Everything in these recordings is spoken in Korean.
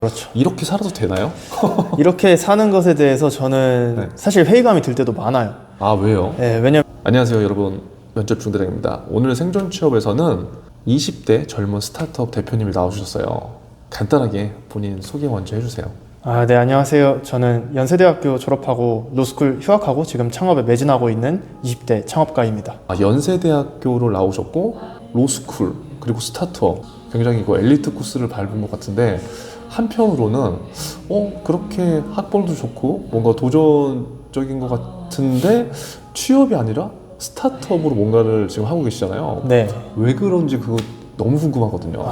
그렇죠. 이렇게 살아도 되나요? 이렇게 사는 것에 대해서 저는 네. 사실 회의감이 들 때도 많아요. 아, 왜요? 네, 왜냐면 안녕하세요 여러분, 면접 중대장입니다. 오늘 생존 취업에서는 20대 젊은 스타트업 대표님이 나오셨어요. 간단하게 본인 소개 먼저 해주세요. 네, 안녕하세요. 저는 연세대학교 졸업하고 로스쿨 휴학하고 지금 창업에 매진하고 있는 20대 창업가입니다. 연세대학교를 나오셨고 로스쿨 그리고 스타트업, 굉장히 엘리트 코스를 밟은 것 같은데, 한편으로는 그렇게 학벌도 좋고 뭔가 도전적인 것 같은데 취업이 아니라 스타트업으로 뭔가를 지금 하고 계시잖아요. 네. 왜 그런지 그거 너무 궁금하거든요.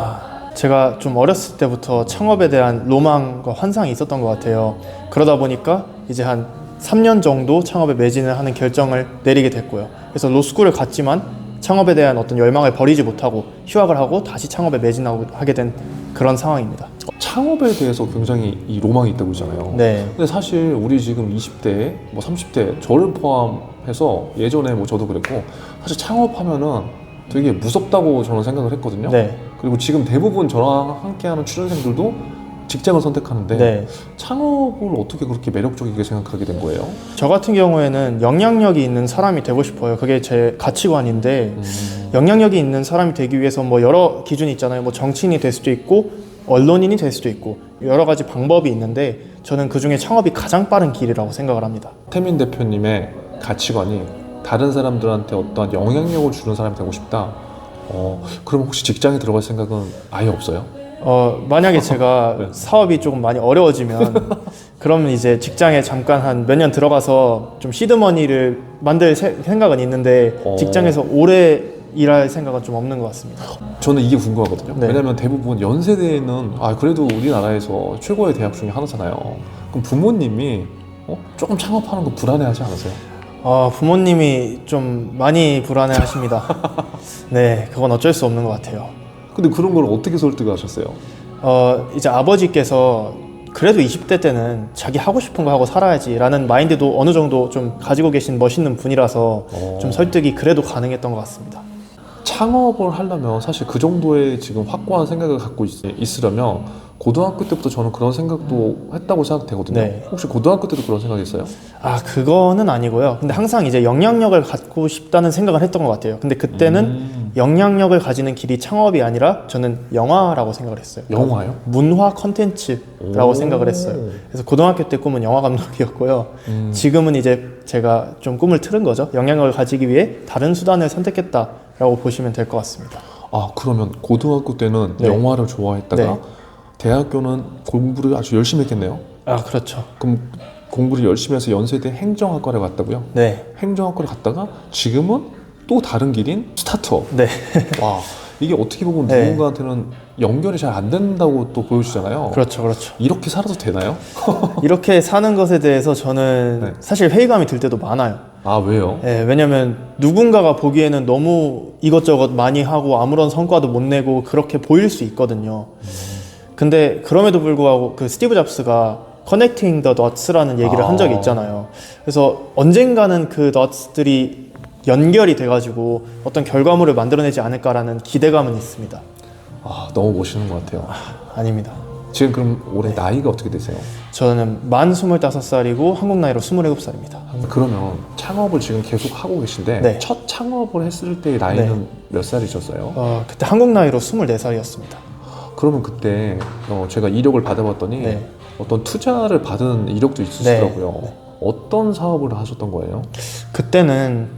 제가 좀 어렸을 때부터 창업에 대한 로망과 환상이 있었던 것 같아요. 그러다 보니까 이제 한 3년 정도 창업에 매진을 하는 결정을 내리게 됐고요. 그래서 로스쿨을 갔지만 창업에 대한 어떤 열망을 버리지 못하고 휴학을 하고 다시 창업에 매진하게 된 그런 상황입니다. 창업에 대해서 굉장히 이 로망이 있다고 그러잖아요. 네. 근데 사실 우리 지금 20대, 30대 저를 포함해서 예전에 저도 그랬고, 사실 창업하면은 되게 무섭다고 저는 생각을 했거든요. 네. 그리고 지금 대부분 저랑 함께하는 취준생들도 직장을 선택하는데 네. 창업을 어떻게 그렇게 매력적이게 생각하게 된 거예요? 저 같은 경우에는 영향력이 있는 사람이 되고 싶어요. 그게 제 가치관인데 영향력이 있는 사람이 되기 위해서 여러 기준이 있잖아요. 정치인이 될 수도 있고 언론인이 될 수도 있고 여러 가지 방법이 있는데 저는 그중에 창업이 가장 빠른 길이라고 생각을 합니다. 태민 대표님의 가치관이 다른 사람들한테 어떠한 영향력을 주는 사람이 되고 싶다. 그럼 혹시 직장에 들어갈 생각은 아예 없어요? 만약에 제가 네. 사업이 조금 많이 어려워지면 그러면 이제 직장에 잠깐 한 몇 년 들어가서 좀 시드머니를 만들 생각은 있는데 직장에서 오래 일할 생각은 좀 없는 것 같습니다. 저는 이게 궁금하거든요. 네. 왜냐면 대부분 연세대는 그래도 우리나라에서 최고의 대학 중에 하나잖아요. 그럼 부모님이 조금 창업하는 거 불안해하지 않으세요? 부모님이 좀 많이 불안해하십니다. 네, 그건 어쩔 수 없는 것 같아요. 근데 그런 걸 어떻게 설득하셨어요? 이제 아버지께서 그래도 20대 때는 자기 하고 싶은 거 하고 살아야지라는 마인드도 어느 정도 좀 가지고 계신 멋있는 분이라서 좀 설득이 그래도 가능했던 것 같습니다. 창업을 하려면 사실 그 정도의 지금 확고한 생각을 갖고 있으려면 고등학교 때부터 저는 그런 생각도 했다고 생각되거든요. 네. 혹시 고등학교 때도 그런 생각 있어요? 그거는 아니고요. 근데 항상 이제 영향력을 갖고 싶다는 생각을 했던 것 같아요. 근데 그때는 영향력을 가지는 길이 창업이 아니라 저는 영화라고 생각을 했어요. 영화요? 문화 컨텐츠라고 생각을 했어요. 그래서 고등학교 때 꿈은 영화 감독이었고요. 지금은 이제 제가 좀 꿈을 틀은 거죠. 영향력을 가지기 위해 다른 수단을 선택했다라고 보시면 될 것 같습니다. 그러면 고등학교 때는 네. 영화를 좋아했다가 네. 대학교는 공부를 아주 열심히 했겠네요? 그렇죠. 그럼 공부를 열심히 해서 연세대 행정학과를 갔다고요? 네. 행정학과를 갔다가 지금은 또 다른 길인 스타트업. 네. 와, 이게 어떻게 보면 네. 누군가한테는 연결이 잘 안 된다고 또 보여주잖아요. 그렇죠. 그렇죠. 이렇게 살아도 되나요? 이렇게 사는 것에 대해서 저는 네. 사실 회의감이 들 때도 많아요. 왜요? 네, 왜냐면 누군가가 보기에는 너무 이것저것 많이 하고 아무런 성과도 못 내고 그렇게 보일 수 있거든요. 근데 그럼에도 불구하고 그 스티브 잡스가 Connecting the Dots라는 얘기를 한 적이 있잖아요. 그래서 언젠가는 그 dots들이 연결이 돼가지고 어떤 결과물을 만들어내지 않을까라는 기대감은 있습니다. 너무 멋있는 것 같아요. 아닙니다. 지금 그럼 올해 나이가 어떻게 되세요? 저는 만 25살이고 한국 나이로 27살입니다. 그러면 창업을 지금 계속 하고 계신데 네. 첫 창업을 했을 때의 나이는 몇 살이셨어요? 그때 한국 나이로 24살이었습니다. 그러면 그때 제가 이력을 받아봤더니 네. 어떤 투자를 받은 이력도 있으시더라고요. 어떤 사업을 하셨던 거예요? 그때는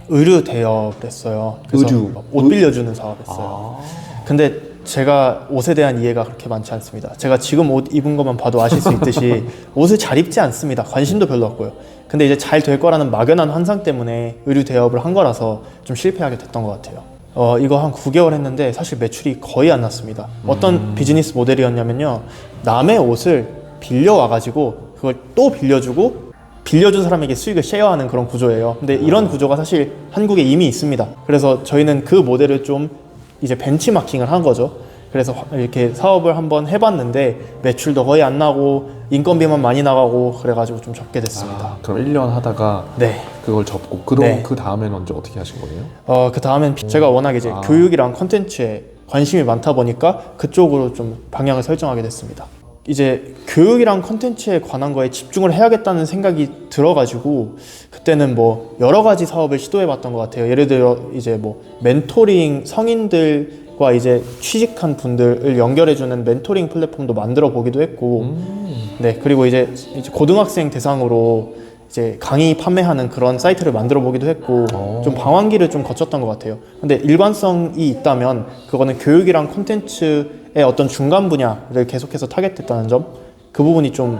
의류 대업을 했어요. 그래서 의류? 옷 빌려주는 사업했어요. 근데 제가 옷에 대한 이해가 그렇게 많지 않습니다. 제가 지금 옷 입은 것만 봐도 아실 수 있듯이 옷을 잘 입지 않습니다. 관심도 별로 없고요. 근데 이제 잘 될 거라는 막연한 환상 때문에 의류 대업을 한 거라서 좀 실패하게 됐던 것 같아요. 이거 한 9개월 했는데 사실 매출이 거의 안 났습니다. 어떤 비즈니스 모델이었냐면요, 남의 옷을 빌려와가지고 그걸 또 빌려주고 빌려준 사람에게 수익을 쉐어하는 그런 구조예요. 근데 이런 구조가 사실 한국에 이미 있습니다. 그래서 저희는 그 모델을 좀 이제 벤치마킹을 한 거죠. 그래서 이렇게 사업을 한번 해봤는데 매출도 거의 안 나고 인건비만 많이 나가고 그래가지고 좀 접게 됐습니다. 그럼 1년 하다가 네. 그걸 접고 그럼 네. 그 다음에는 언제 어떻게 하신 거예요? 그 다음엔 제가 워낙 이제 교육이랑 컨텐츠에 관심이 많다 보니까 그쪽으로 좀 방향을 설정하게 됐습니다. 이제 교육이랑 컨텐츠에 관한 거에 집중을 해야겠다는 생각이 들어가지고 그때는 뭐 여러 가지 사업을 시도해봤던 것 같아요. 예를 들어 이제 뭐 멘토링 성인들과 이제 취직한 분들을 연결해주는 멘토링 플랫폼도 만들어 보기도 했고, 네, 그리고 이제 고등학생 대상으로 이제 강의 판매하는 그런 사이트를 만들어 보기도 했고 좀 방황기를 좀 거쳤던 것 같아요. 근데 일관성이 있다면 그거는 교육이랑 콘텐츠의 어떤 중간 분야를 계속해서 타겟했다는 점, 그 부분이 좀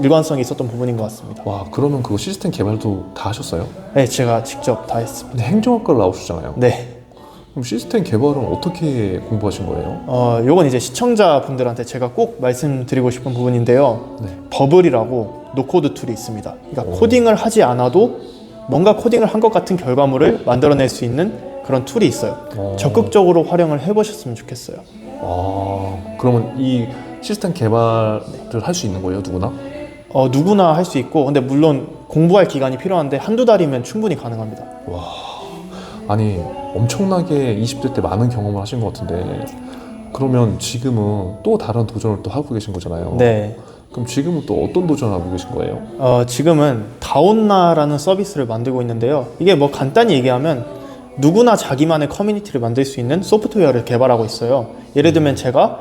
일관성이 있었던 부분인 것 같습니다. 와, 그러면 그거 시스템 개발도 다 하셨어요? 네, 제가 직접 다 했습니다. 근데 행정학과를 나오셨잖아요. 네. 그럼 시스템 개발은 어떻게 공부하신 거예요? 요건 이제 시청자분들한테 제가 꼭 말씀드리고 싶은 부분인데요. 네. 버블이라고 노코드 툴이 있습니다. 그러니까 코딩을 하지 않아도 뭔가 코딩을 한 것 같은 결과물을 만들어낼 수 있는 그런 툴이 있어요. 적극적으로 활용을 해보셨으면 좋겠어요. 그러면 이 시스템 개발을 할 수 있는 거예요, 누구나? 누구나 할 수 있고, 근데 물론 공부할 기간이 필요한데 한두 달이면 충분히 가능합니다. 아니, 엄청나게 20대 때 많은 경험을 하신 것 같은데, 그러면 지금은 또 다른 도전을 또 하고 계신 거잖아요. 네. 그럼 지금은 또 어떤 도전을 하고 계신 거예요? 지금은 다온나라는 서비스를 만들고 있는데요. 이게 뭐 간단히 얘기하면 누구나 자기만의 커뮤니티를 만들 수 있는 소프트웨어를 개발하고 있어요. 예를 들면 제가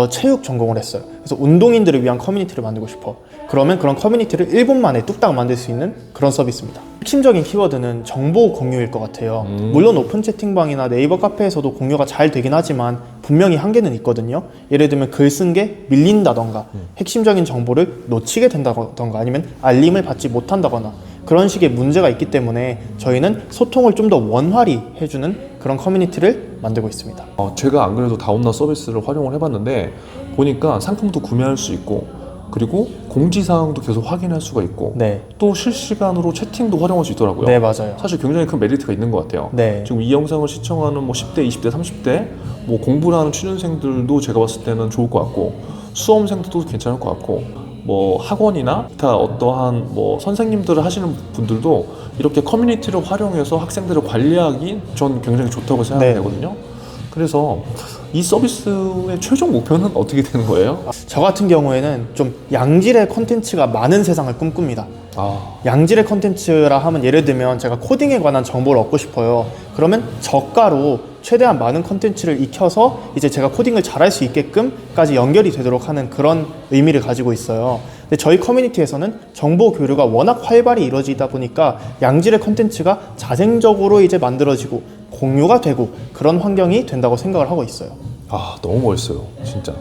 체육 전공을 했어요. 그래서 운동인들을 위한 커뮤니티를 만들고 싶어. 그러면 그런 커뮤니티를 1분 만에 뚝딱 만들 수 있는 그런 서비스입니다. 핵심적인 키워드는 정보 공유일 것 같아요. 물론 오픈 채팅방이나 네이버 카페에서도 공유가 잘 되긴 하지만 분명히 한계는 있거든요. 예를 들면 글 쓴 게 밀린다던가 핵심적인 정보를 놓치게 된다던가 아니면 알림을 받지 못한다거나 그런 식의 문제가 있기 때문에 저희는 소통을 좀 더 원활히 해주는 그런 커뮤니티를 만들고 있습니다. 제가 안 그래도 다운나 서비스를 활용을 해봤는데 보니까 상품도 구매할 수 있고, 그리고 공지사항도 계속 확인할 수가 있고, 네. 또 실시간으로 채팅도 활용할 수 있더라고요. 네, 맞아요. 사실 굉장히 큰 메리트가 있는 것 같아요. 네. 지금 이 영상을 시청하는 뭐 10대, 20대, 30대 뭐 공부를 하는 취준생들도 제가 봤을 때는 좋을 것 같고, 수험생들도 괜찮을 것 같고, 뭐 학원이나 기타 어떠한 뭐 선생님들을 하시는 분들도 이렇게 커뮤니티를 활용해서 학생들을 관리하기 전 굉장히 좋다고 생각되거든요. 그래서 이 서비스의 최종 목표는 어떻게 되는 거예요? 저 같은 경우에는 좀 양질의 콘텐츠가 많은 세상을 꿈꿉니다. 양질의 콘텐츠라 하면 예를 들면 제가 코딩에 관한 정보를 얻고 싶어요. 그러면 저가로 최대한 많은 콘텐츠를 익혀서 이제 제가 코딩을 잘할 수 있게끔까지 연결이 되도록 하는 그런 의미를 가지고 있어요. 근데 저희 커뮤니티에서는 정보 교류가 워낙 활발히 이루어지다 보니까 양질의 콘텐츠가 자생적으로 이제 만들어지고 공유가 되고 그런 환경이 된다고 생각을 하고 있어요. 너무 멋있어요, 진짜.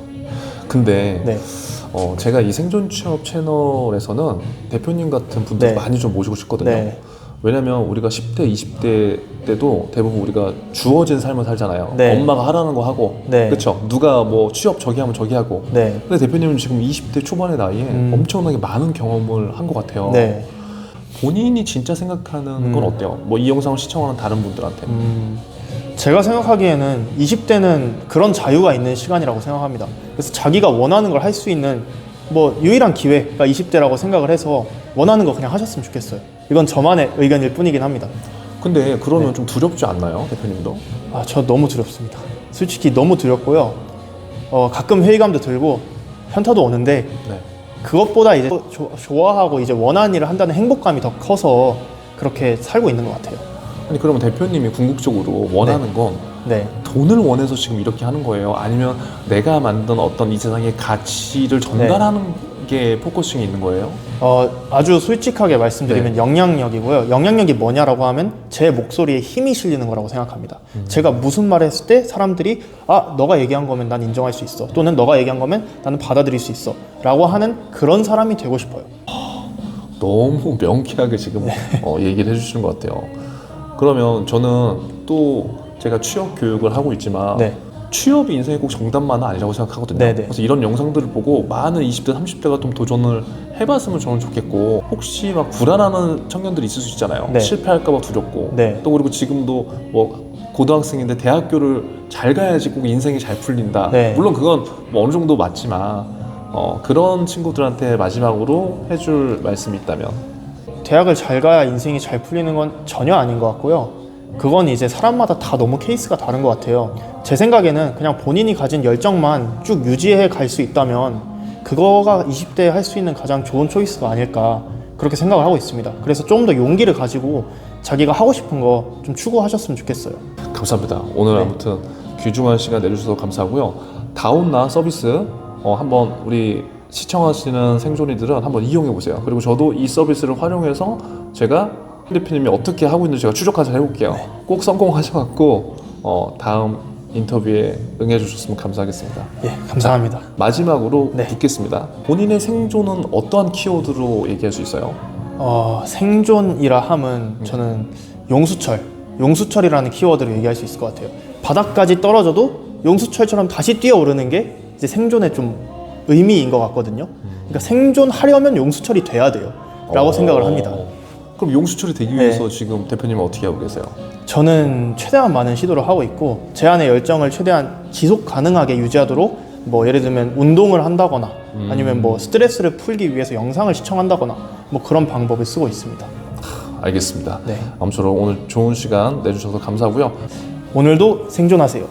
근데 네. 제가 이 생존 취업 채널에서는 대표님 같은 분들 네. 많이 좀 모시고 싶거든요. 네. 왜냐면 우리가 10대, 20대 때도 대부분 우리가 주어진 삶을 살잖아요. 네. 엄마가 하라는 거 하고, 네. 그렇죠? 누가 뭐 취업 저기 하면 저기 하고. 네. 근데 대표님은 지금 20대 초반의 나이에 엄청나게 많은 경험을 한 것 같아요. 네. 본인이 진짜 생각하는 건 어때요? 뭐 이 영상을 시청하는 다른 분들한테. 제가 생각하기에는 20대는 그런 자유가 있는 시간이라고 생각합니다. 그래서 자기가 원하는 걸 할 수 있는 뭐 유일한 기회가 20대라고 생각을 해서 원하는 거 그냥 하셨으면 좋겠어요. 이건 저만의 의견일 뿐이긴 합니다. 근데 그러면 좀 두렵지 않나요, 대표님도? 저 너무 두렵습니다. 솔직히 너무 두렵고요. 가끔 회의감도 들고 현타도 오는데 네. 그것보다 이제 좋아하고 이제 원하는 일을 한다는 행복감이 더 커서 그렇게 살고 있는 것 같아요. 아니 그러면 대표님이 궁극적으로 원하는 건 네. 돈을 원해서 지금 이렇게 하는 거예요? 아니면 내가 만든 어떤 이 세상의 가치를 전달하는 게 포커싱이 있는 거예요? 아주 솔직하게 말씀드리면 영향력이고요. 영향력이 뭐냐라고 하면 제 목소리에 힘이 실리는 거라고 생각합니다. 제가 무슨 말을 했을 때 사람들이 너가 얘기한 거면 난 인정할 수 있어. 또는 너가 얘기한 거면 나는 받아들일 수 있어. 라고 하는 그런 사람이 되고 싶어요. 너무 명쾌하게 지금 얘기를 해주시는 것 같아요. 그러면 저는 또 제가 취업 교육을 하고 있지만 네. 취업이 인생의 꼭 정답만은 아니라고 생각하거든요. 네네. 그래서 이런 영상들을 보고 많은 20대, 30대가 좀 도전을 해봤으면 저는 좋겠고, 혹시 막 불안하는 청년들이 있을 수 있잖아요. 네. 실패할까봐 두렵고, 네. 또 그리고 지금도 뭐 고등학생인데 대학교를 잘 가야지 꼭 인생이 잘 풀린다. 네. 물론 그건 뭐 어느 정도 맞지만 그런 친구들한테 마지막으로 해줄 말씀이 있다면? 대학을 잘 가야 인생이 잘 풀리는 건 전혀 아닌 것 같고요. 그건 이제 사람마다 다 너무 케이스가 다른 것 같아요. 제 생각에는 그냥 본인이 가진 열정만 쭉 유지해 갈 수 있다면 그거가 20대에 할 수 있는 가장 좋은 초이스가 아닐까 그렇게 생각을 하고 있습니다. 그래서 좀 더 용기를 가지고 자기가 하고 싶은 거 좀 추구하셨으면 좋겠어요. 감사합니다. 오늘 아무튼 귀중한 시간 내주셔서 감사하고요. 다운나 서비스 한번 우리 시청하시는 생존이들은 한번 이용해 보세요. 그리고 저도 이 서비스를 활용해서 제가 필리핀님이 어떻게 하고 있는지 제가 추적까지 해볼게요. 꼭 성공하셔갖고 다음 인터뷰에 응해주셨으면 감사하겠습니다. 예, 감사합니다. 마지막으로 네. 묻겠습니다. 본인의 생존은 어떠한 키워드로 얘기할 수 있어요? 생존이라 함은 저는 용수철이라는 키워드로 얘기할 수 있을 것 같아요. 바닥까지 떨어져도 용수철처럼 다시 뛰어오르는 게 이제 생존의 좀 의미인 것 같거든요. 그러니까 생존하려면 용수철이 돼야 돼요. 라고 생각을 합니다. 그럼 용수철이 되기 위해서 지금 대표님은 어떻게 하고 계세요? 저는 최대한 많은 시도를 하고 있고 제 안의 열정을 최대한 지속 가능하게 유지하도록 뭐 예를 들면 운동을 한다거나 아니면 뭐 스트레스를 풀기 위해서 영상을 시청한다거나 뭐 그런 방법을 쓰고 있습니다. 알겠습니다. 네. 아무쪼록 오늘 좋은 시간 내주셔서 감사하고요. 오늘도 생존하세요.